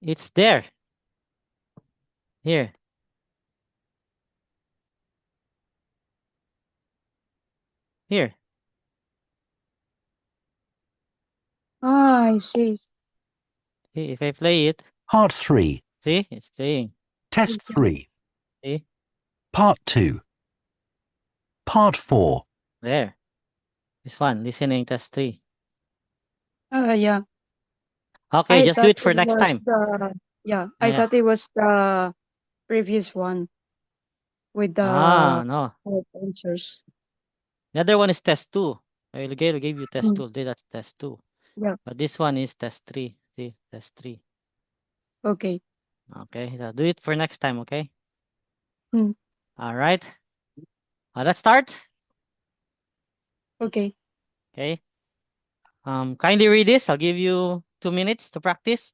It's there. Here. Here. Ah, I see. See, if I play it, Part 3. see, it's playing. Test 3. See? Part 2. Part 4. There. This one, listening test 3. Yeah. Okay, I just do thought it it for next was time. I Yeah. thought it was the previous one with the No. correct answers. The other one is test 2. I will give you test Mm, 2. That's test 2. yeah. But this one is test 3. See, test 3. Okay. Okay, so do it for next time, okay? Mm, All right. Let's start. okay. Okay. Kindly read this. I'll give you 2 minutes to practice.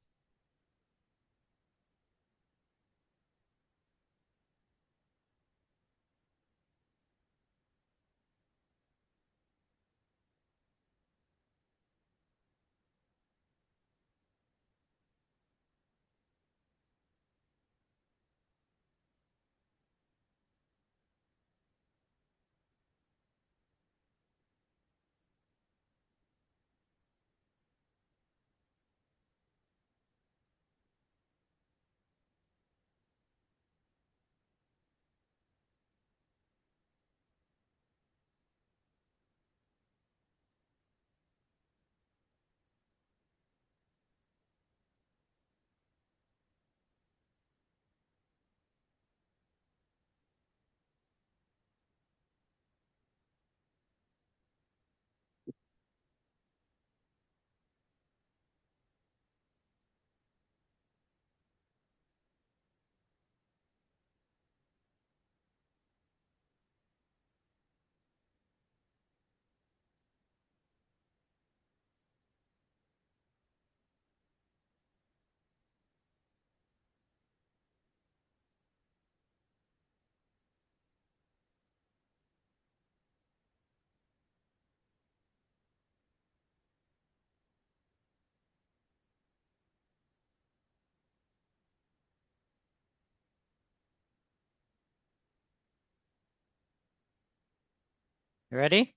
You ready?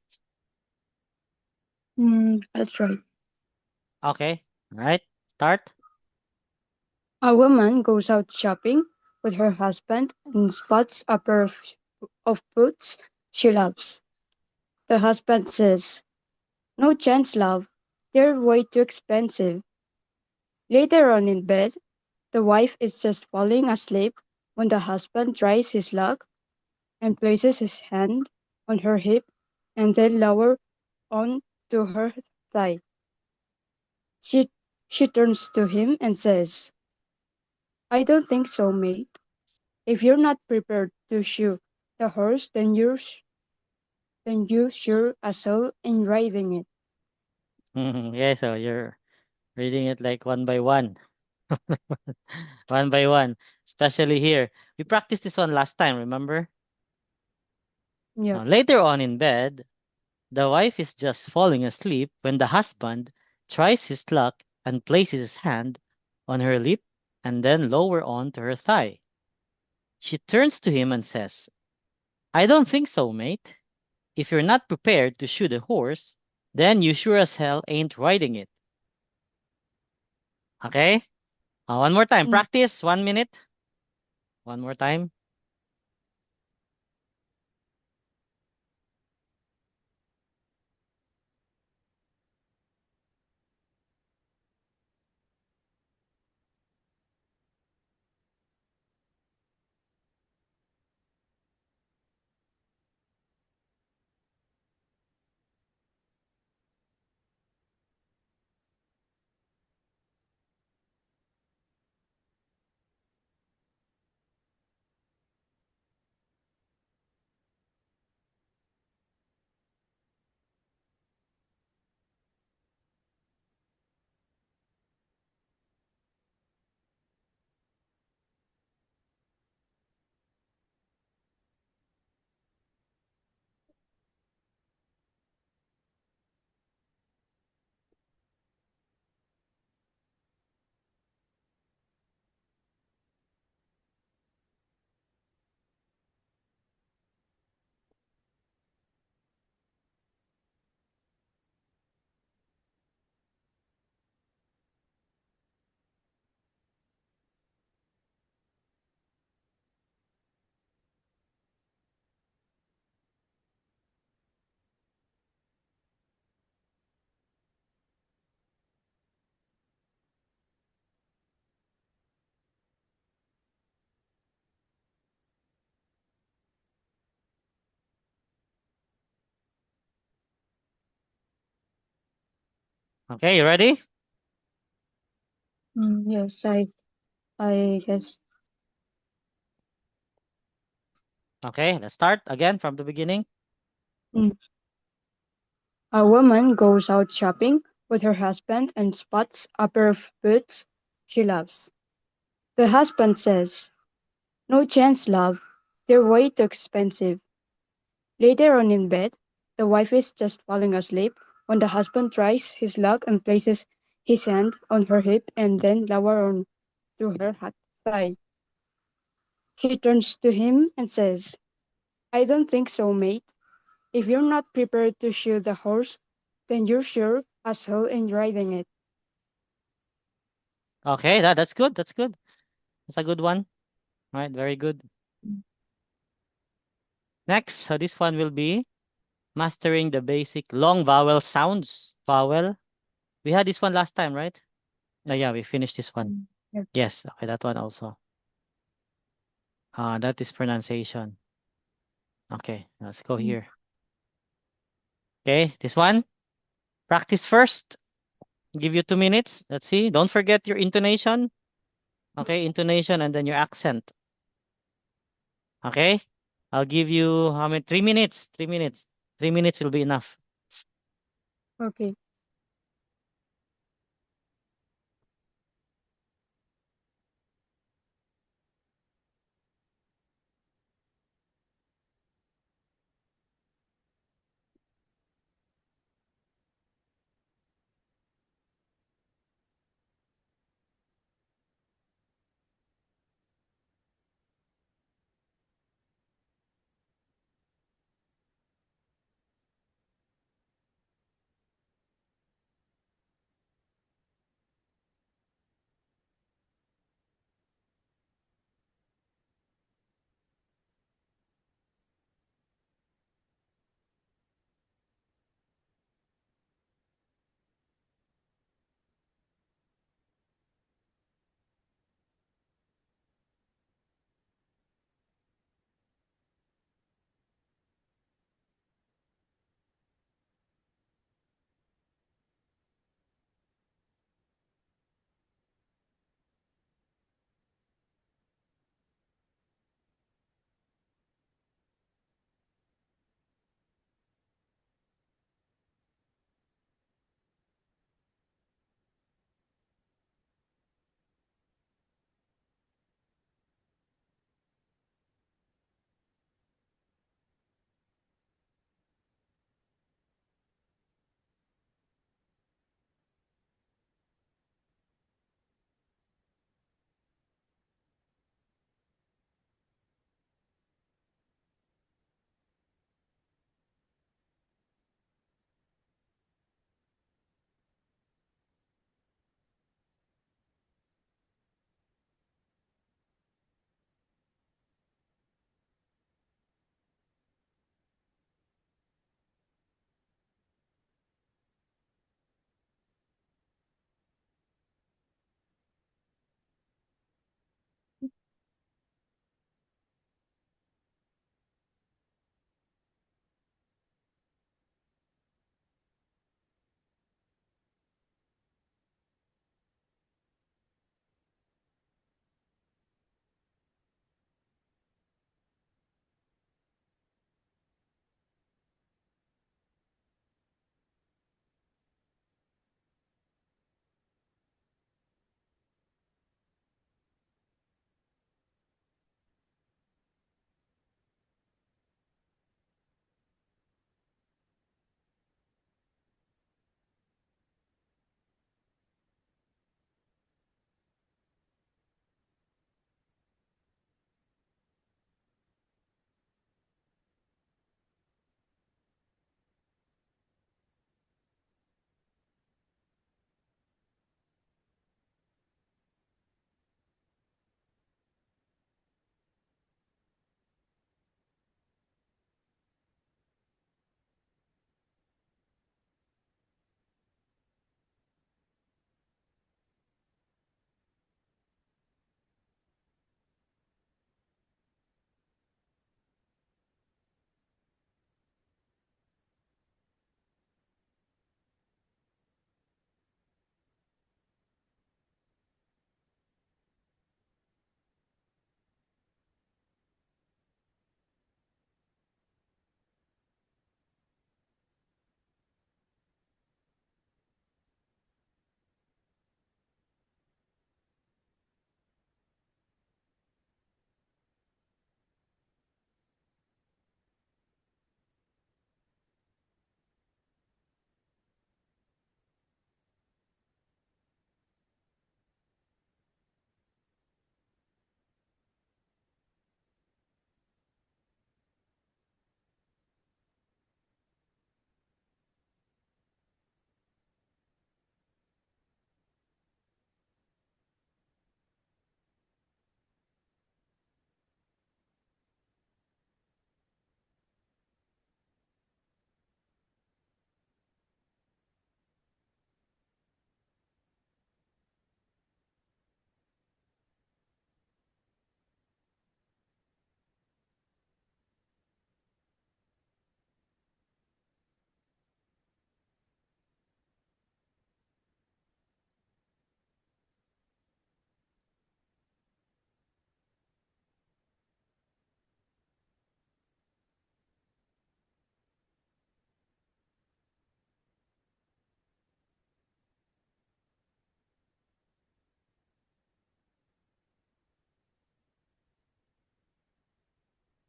That's right. Okay. All right. Start. A woman goes out shopping with her husband and spots a pair of boots she loves. The husband says, "No chance, love. They're way too expensive." Later on in bed, the wife is just falling asleep when the husband tries his luck and places his hand on her hip and then lower on to her thigh. She she turns to him and says, "I don't think so, mate. If you're not prepared to shoe the horse, then you sure as hell ain't riding it." Yeah, so you're reading it like one by one. One by one. Especially here. We practiced this one last time, remember? Yeah. Later on in bed, the wife is just falling asleep when the husband tries his luck and places his hand on her lip and then lower on to her thigh. She turns to him and says, I don't think so, mate. If you're not prepared to shoot a horse, then you sure as hell ain't riding it. Okay? One more time. Mm. Practice. 1 minute. One more time. Okay, you ready? Yes, I guess. Okay, let's start again from the beginning. Mm. A woman goes out shopping with her husband and spots a pair of boots she loves. The husband says, "No chance, love. They're way too expensive." Later on in bed, the wife is just falling asleep when the husband tries his luck and places his hand on her hip and then lower on to her hot thigh. She turns to him and says, "I don't think so, mate. If you're not prepared to shoe the horse, then you're sure as hell in riding it." Okay, that's good. That's good. That's a good one. Right, very good. Next, so this one will be mastering the basic long vowel sounds. Vowel. We had this one last time, right? No, yeah, we finished this one. Yep. Yes, okay, that one also. That is pronunciation. Okay, let's go Mm. here. Okay, this one. Practice first. Give you 2 minutes. Let's see. Don't forget your intonation. Okay, intonation and then your accent. Okay? I'll give you how many? 3 minutes. 3 minutes. 3 minutes will be enough. Okay.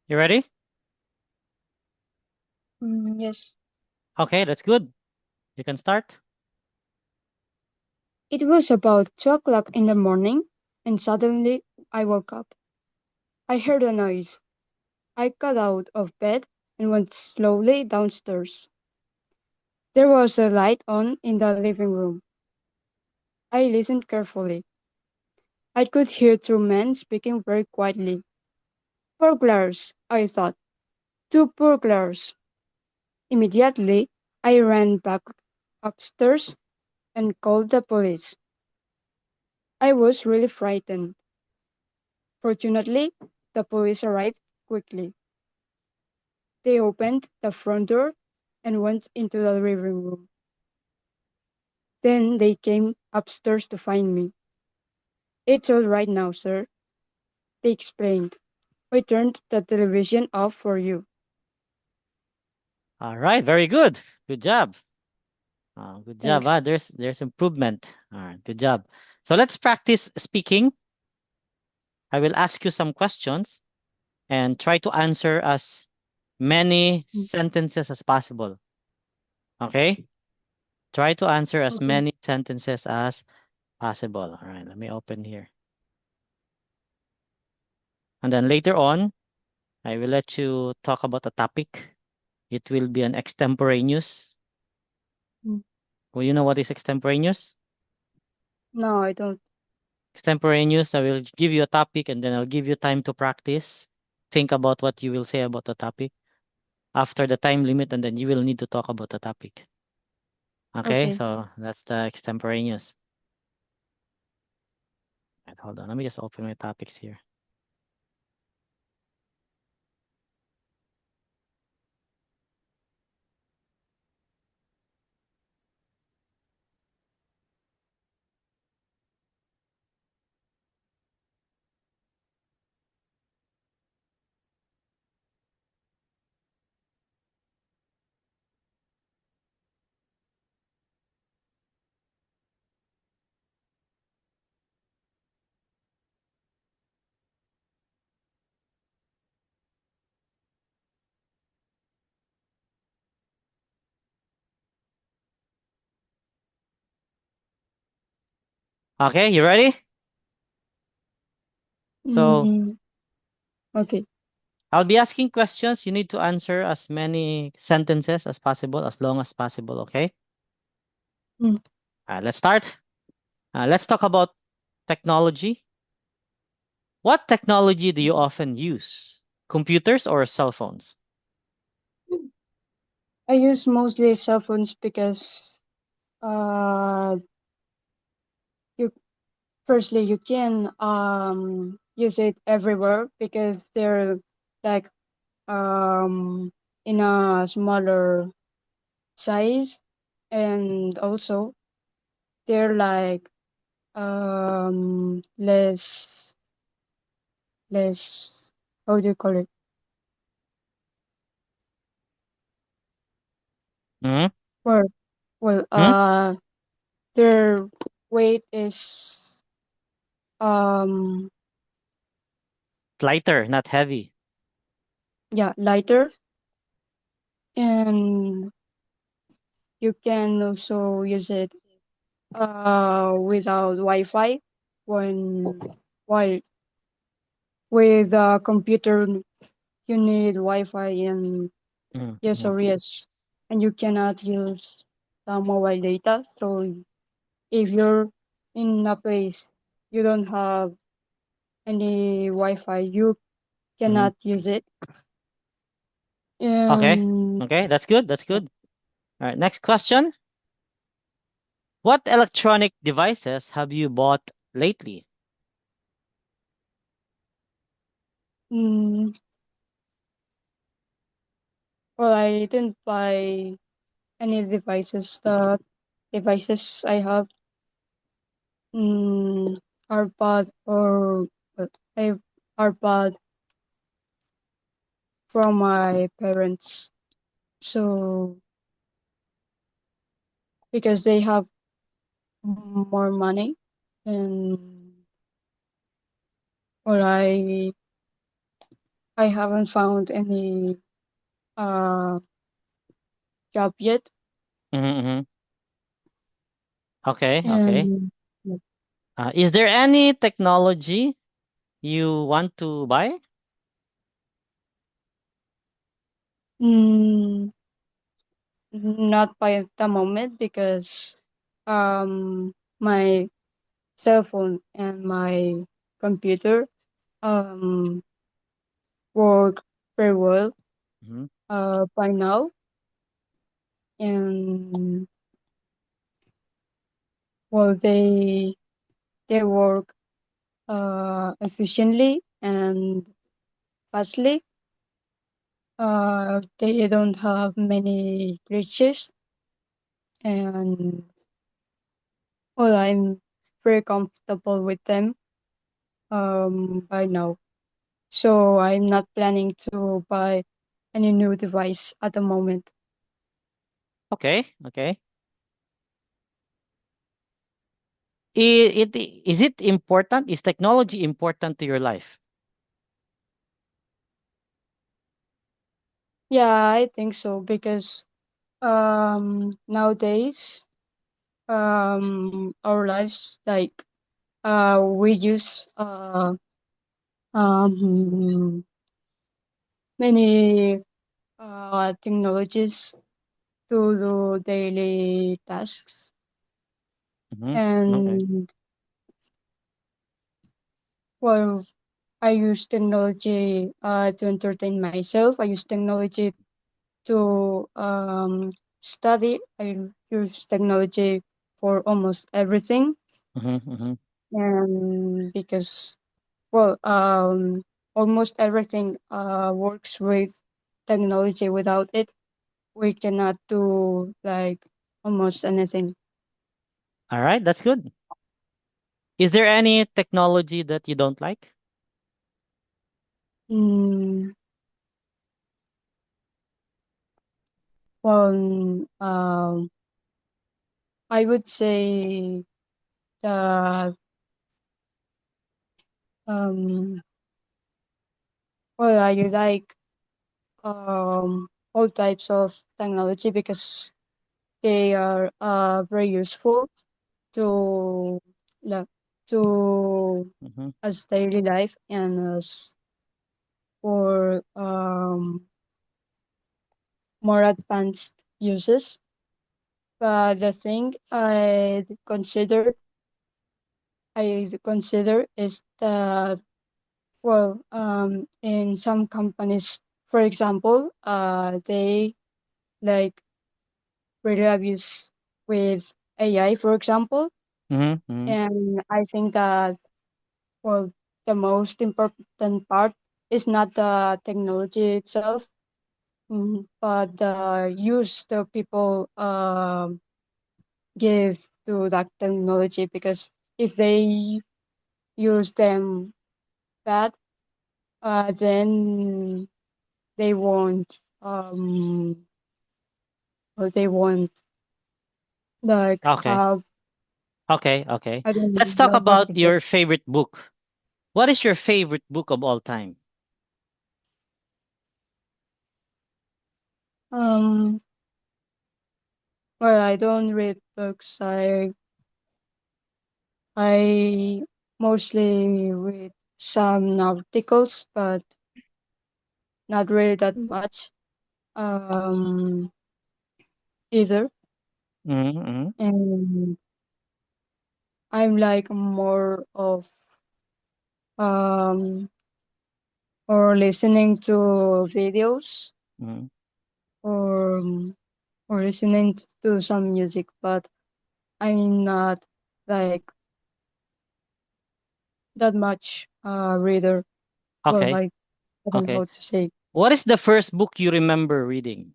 You ready? Yes. Okay, that's good. You can start. It was about 2 o'clock in the morning, and suddenly I woke up. I heard a noise. I got out of bed and went slowly downstairs. There was a light on in the living room. I listened carefully. I could hear two men speaking very quietly. Burglars, I thought. Two burglars. Immediately, I ran back upstairs and called the police. I was really frightened. Fortunately, the police arrived quickly. They opened the front door and went into the living room. Then they came upstairs to find me. It's all right now, sir, they explained. We turned the television off for you. All right, very good. Good job. Good job. Thanks. There's improvement. All right, good job. So let's practice speaking. I will ask you some questions and try to answer as many Mm, sentences as possible. Okay? Try to answer as okay. many sentences as possible. All right, let me open here. And then later on, I will let you talk about a topic. It will be an extemporaneous. Mm. Well, you know what is extemporaneous? No, I don't. Extemporaneous, I will give you a topic and then I'll give you time to practice. Think about what you will say about the topic after the time limit, and then you will need to talk about the topic. Okay, Okay. so that's the extemporaneous. Right, hold on, let me just open my topics here. Okay, you ready? So Mm, okay. I'll be asking questions. You need to answer as many sentences as possible, as long as possible. Okay. Mm, Let's start. Let's talk about technology. What technology do you often use? Computers or cell phones? I use mostly cell phones because uh you firstly you can use it everywhere because they're like in a smaller size, and also they're like less, how do you call it, Hmm. well well Hmm? their weight is um Lighter, not heavy. yeah, lighter, and you can also use it without Wi-Fi. When while with a computer you need Wi-Fi, and yes Mm-hmm. or yes, and you cannot use the mobile data. So if you're in a place you don't have any Wi-Fi, you Hmm. cannot use it. Okay. And Okay, that's good. That's good. All right, next question. What electronic devices have you bought lately? mm, well, I didn't buy any devices. The devices I have mm, are bought or I are bought from my parents. So because they have more money, and or I haven't found any uh job yet. Mm-hmm. Okay, okay. And Is there any technology you want to buy? mm, not by the moment because my cell phone and my computer um work very well Mm-hmm. by now, and well they work efficiently and fastly. They don't have many glitches, and well, I'm very comfortable with them by now. So I'm not planning to buy any new device at the moment. Okay, okay. Is it important? Is technology important to your life? Yeah, I think so because nowadays our lives like we use um many technologies to do daily tasks, Mm-hmm. Okay. and well, I use technology to entertain myself. I use technology to study. I use technology for almost everything, Mm-hmm. Mm-hmm. and because well, almost everything works with technology. Without it, we cannot do like almost anything. All right, that's good. Is there any technology that you don't like? Mm, well, I would say that um, well, I like all types of technology because they are very useful to la- to Mm-hmm. as daily life and as for more advanced uses. But the thing I consider is that well, in some companies, for example, they like really abuse with AI, for example, Mm-hmm. Mm-hmm. and I think that well, the most important part is not the technology itself, but the use the people give to that technology. Because if they use them bad, then they won't or they won't like Okay. have Okay. Okay. I don't Let's know talk what about to say. your favorite book. What is your favorite book of all time? Um, well, I don't read books. I mostly read some articles, but not really that much um, either. Mm-hmm. Mm-hmm. And I'm like more of um, or listening to videos Mm-hmm. or or listening to some music, but I'm not like that much reader. Well, Okay. I don't know Okay. how to say. What is the first book you remember reading?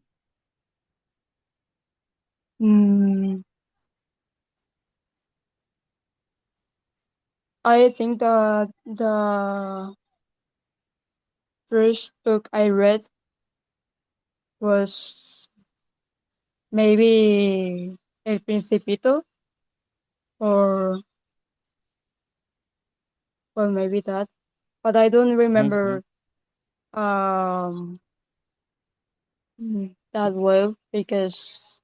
Mm, I think the first book I read was maybe El Principito, or maybe that, but I don't Mm-hmm. remember um that well because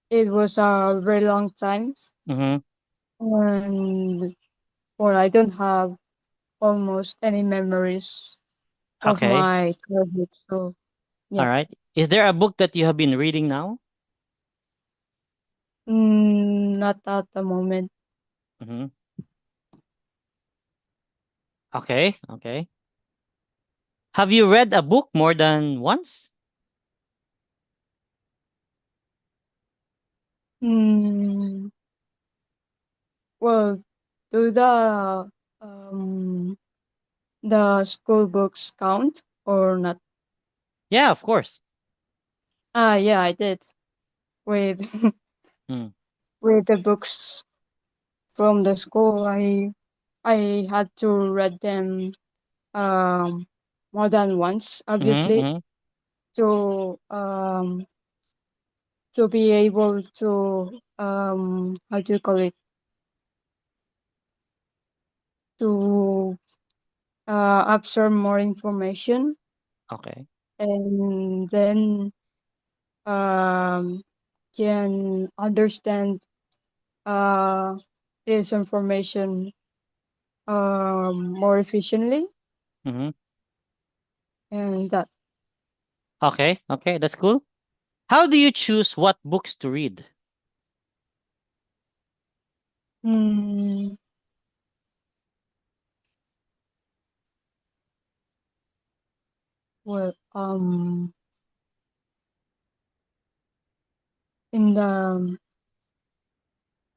it was a very long time Mm-hmm. and well I don't have almost any memories of Okay. my childhood. So All yeah. right. Is there a book that you have been reading now? Not at the moment. Mm-hmm. Okay. Okay. Have you read a book more than once? Mm, well, do um the school books count or not? Yeah, of course. Ah, yeah, I did with Mm. with the books from the school. I had to read them um more than once, Mm-hmm. obviously, Mm-hmm. to to be able to how do you call it, to absorb more information Okay. and then um, can understand uh, this information more efficiently Mm-hmm. and that. Okay. Okay. That's cool. How do you choose what books to read? Mm, well,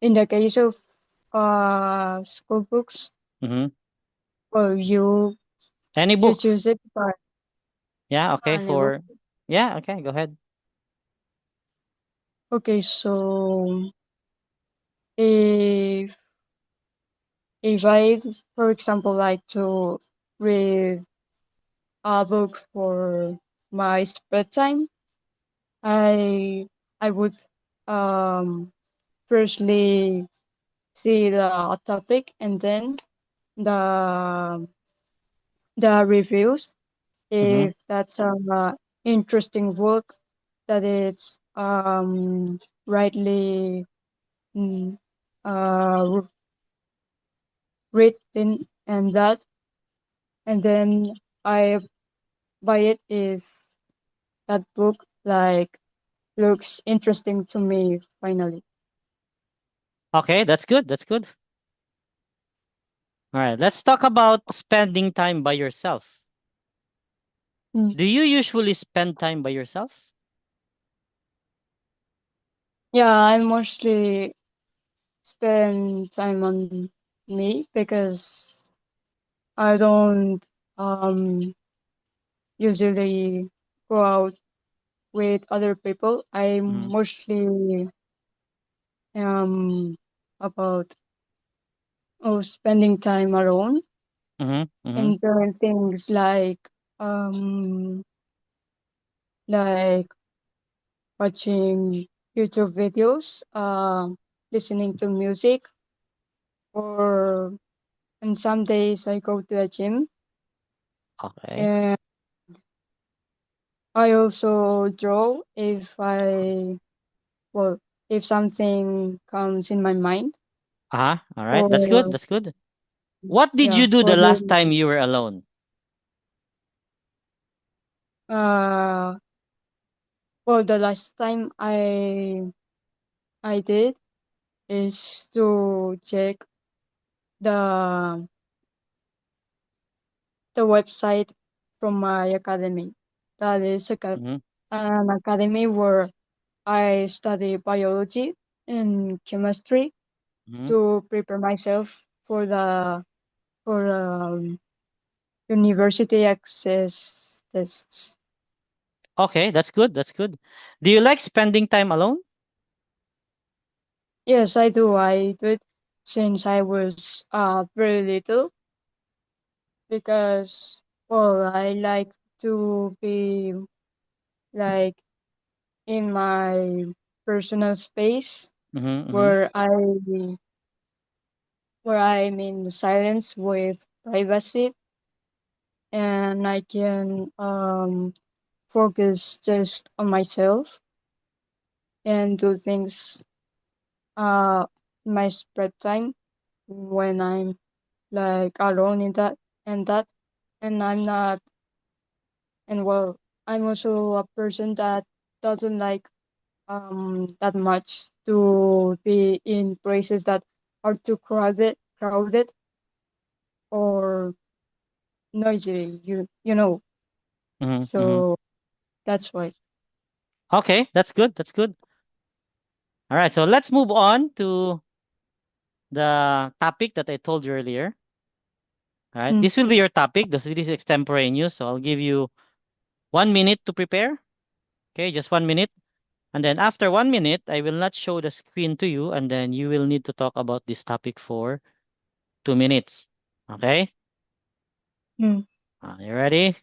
in the case of school books, Mm-hmm. well, Any you book? choose it by Yeah. Okay. any book. For yeah. Okay. Go ahead. Okay, so if I, for example, like to read a book for my bedtime, I I would um firstly see the topic and then the reviews. Mm-hmm. If that's a interesting book, that it's rightly mm, written and that, and then I buy it if that book like looks interesting to me finally. Okay. That's good. That's good. All right. Let's talk about spending time by yourself. Mm. Do you usually spend time by yourself? Yeah, I mostly spend time on me because I don't um usually go out with other people. I Mm-hmm. mostly about spending time alone Mm-hmm. Mm-hmm. and doing things um like watching YouTube videos, listening to music, or and some days I go to the gym. Okay. And I also draw if I, well, if something comes in my mind Uh-huh. All right. That's good. for, That's good. What did yeah, you do for the last the, time you were alone? uh, well, the last time I did is to check the website from my academy. That is Mm-hmm. an academy where I study biology and chemistry Mm-hmm. to prepare myself for for university access tests. Okay. That's good. That's good. Do you like spending time alone? Yes, I do. I do it since I was very little because well, I like to be like in my personal space Mm-hmm. Mm-hmm. where I'm in silence with privacy and I can focus just on myself and do things uh my spare time when I'm like alone in that and I'm not and well I'm also a person that doesn't like that much to be in places that are too crowded or noisy, you know. Mm-hmm, mm-hmm. So that's why. Okay, that's good. That's good. All right, so let's move on to the topic that I told you earlier. All right, Mm, this will be your topic. This is extemporaneous, so I'll give you 1 minute to prepare. Okay, just 1 minute. And then after 1 minute, I will not show the screen to you, and then you will need to talk about this topic for 2 minutes. Okay? mm. You ready?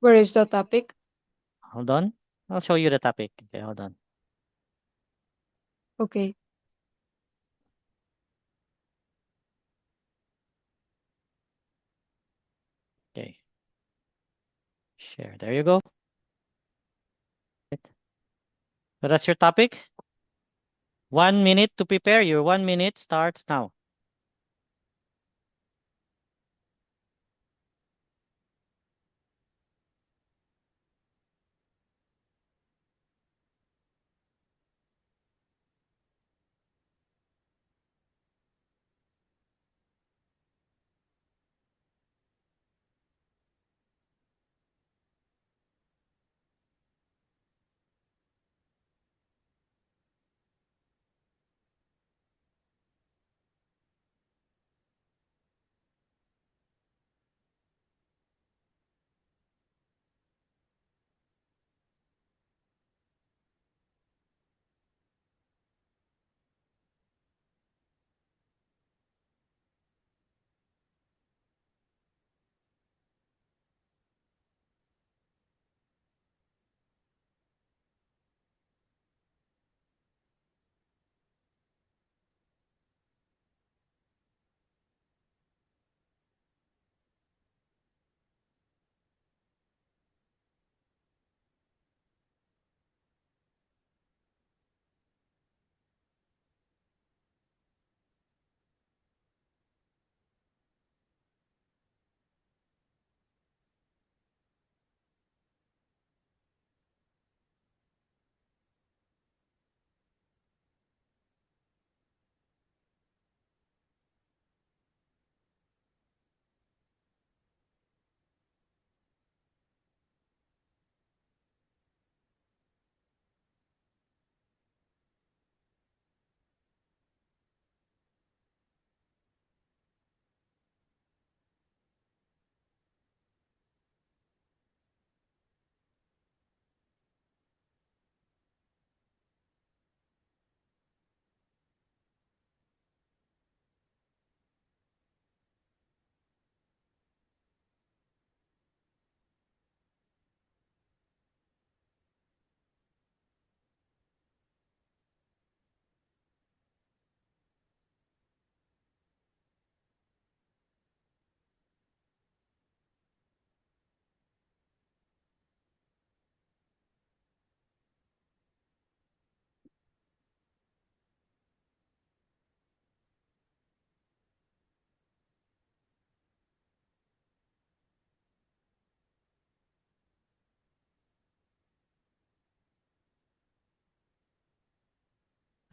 Where is the topic? Hold on. I'll show you the topic. Okay, hold on. Okay. Okay, share. There you go. Right. So that's your topic. 1 minute to prepare. Your 1 minute starts now.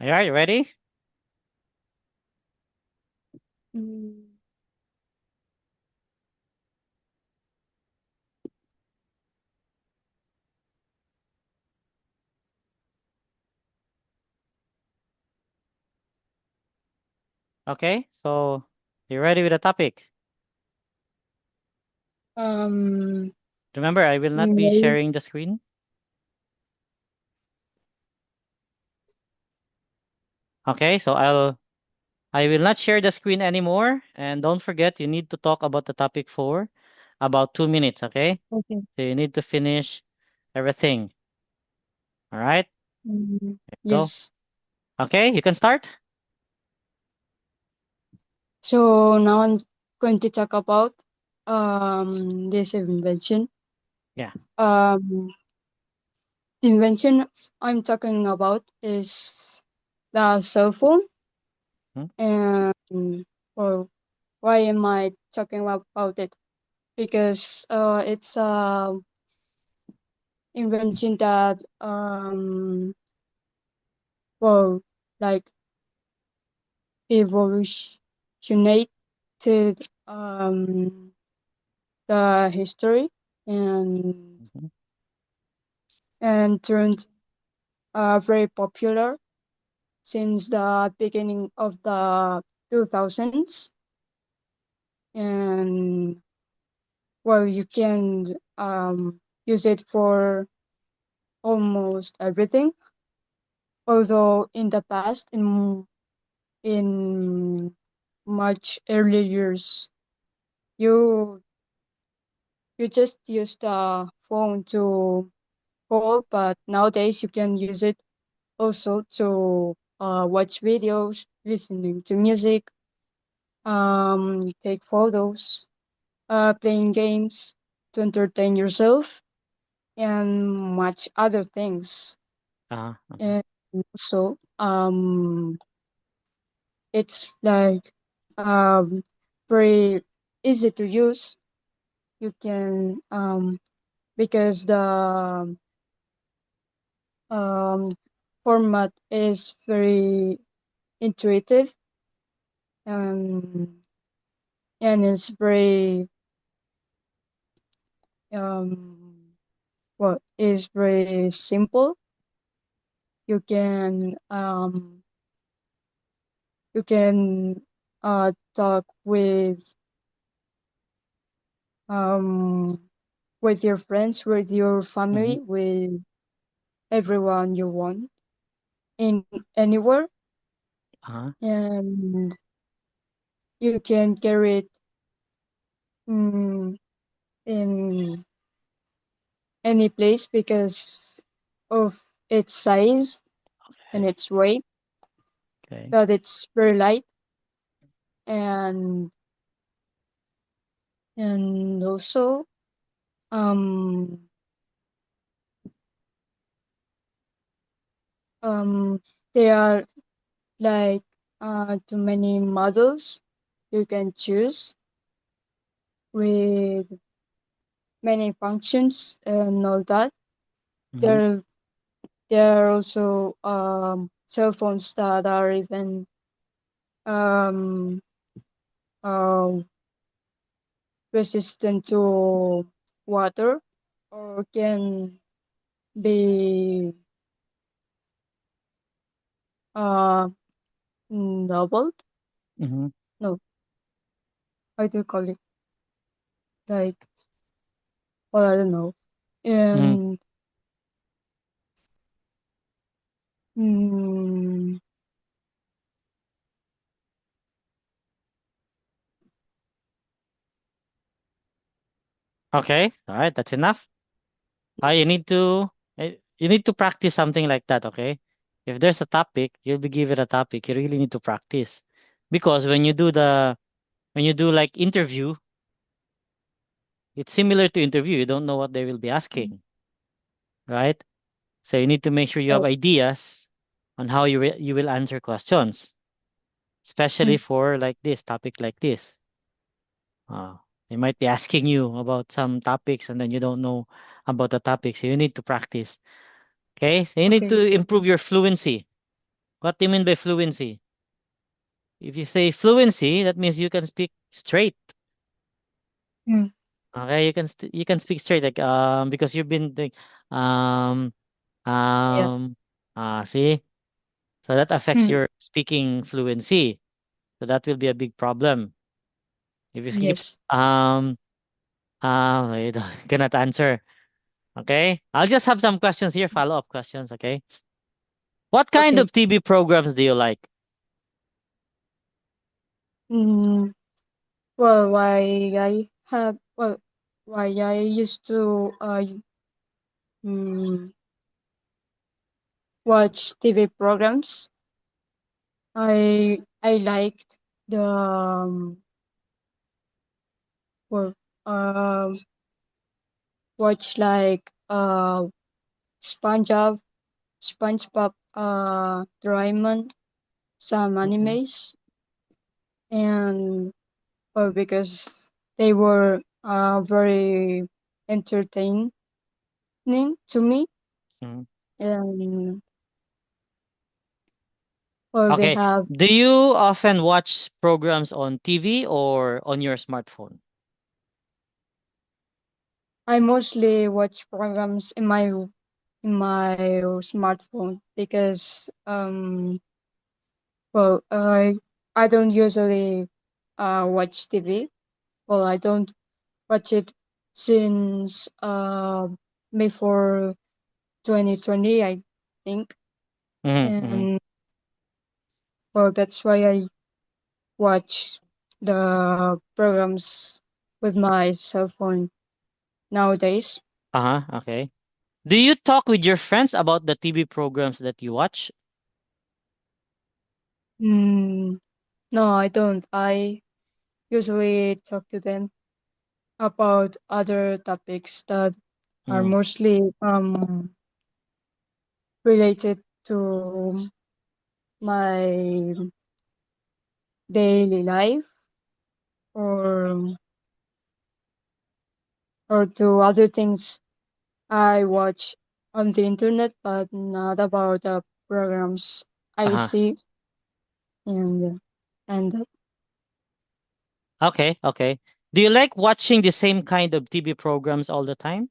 All right, you ready? Mm, Okay, so you ready with the topic? um, Remember, I will not be no. sharing the screen. Okay, so I will not share the screen anymore. And don't forget, you need to talk about the topic for about 2 minutes. Okay, Okay. so you need to finish everything. All right, go. Yes. Okay, you can start. So now I'm going to talk about this invention. Yeah. Um, the invention I'm talking about is the cell phone. Hmm? And well, why am I talking about it? Because it's a invention that well, like evolutionated um the history and Mhm. turned very popular since the beginning of the 2000s. And well, you can use it for almost everything. Although in the past, in much earlier years, you you just use the phone to call, but nowadays you can use it also to watch videos, listening to music, take photos, playing games to entertain yourself, and much other things. Uh-huh. And also, it's like um, very easy to use. You can because the um, format is very intuitive, um, and it's very um, is very simple. You can you can talk um, with your friends, with your Mhm. family, with everyone you want in anywhere, Uh-huh. and you can carry it in any place because of its size and Okay. its weight, Okay. that it's very light, and also um um there are like too many models you can choose with many functions and all that. Mhm. There there are also cell phones that are even um uh, resistant to water or can be uh doubled. Mhm. No, how do you call it? Like, well, I don't know. Mhm. And mm, Okay. All right. That's enough. You need to practice something like that. Okay. If there's a topic, you'll be given a topic. You really need to practice, because when you do like interview, it's similar to interview. You don't know what they will be asking, right? So you need to make sure you have oh, ideas on how you will answer questions, especially mm, for like this topic like this. Uh, they might be asking you about some topics and then you don't know about the topic, so you need to practice. Okay, so you need okay. to improve your fluency. What do you mean by fluency? If you say fluency, that means you can speak straight. Mm, Okay, you can speak straight, like because you've been like um yeah. um see, so that affects Mm, your speaking fluency. So that will be a big problem if you keep yes. wait, cannot answer. Okay, I'll just have some questions here, follow up questions. Okay, what kind Okay. of TV programs do you like? Mm, well, why I used to mm, watch TV programs. I liked the for um watch like SpongeBob, SpongeBob, Doraemon, some Mm-mm. animes, and because they were very entertaining to me, Mm. and they Okay. have. Do you often watch programs on TV or on your smartphone? I mostly watch programs in my smartphone because well I don't usually watch TV. Well, I don't watch it since before 2020, I think, Mm-hmm. Mm-hmm. and well that's why I watch the programs with my cell phone nowadays. Uh-huh. Okay. Do you talk with your friends about the TV programs that you watch? Mm, no, I don't. I usually talk to them about other topics that are Mm. mostly related to my daily life or to other things I watch on the internet, but not about the programs I Uh-huh. see and and Okay. Okay. Do you like watching the same kind of TV programs all the time?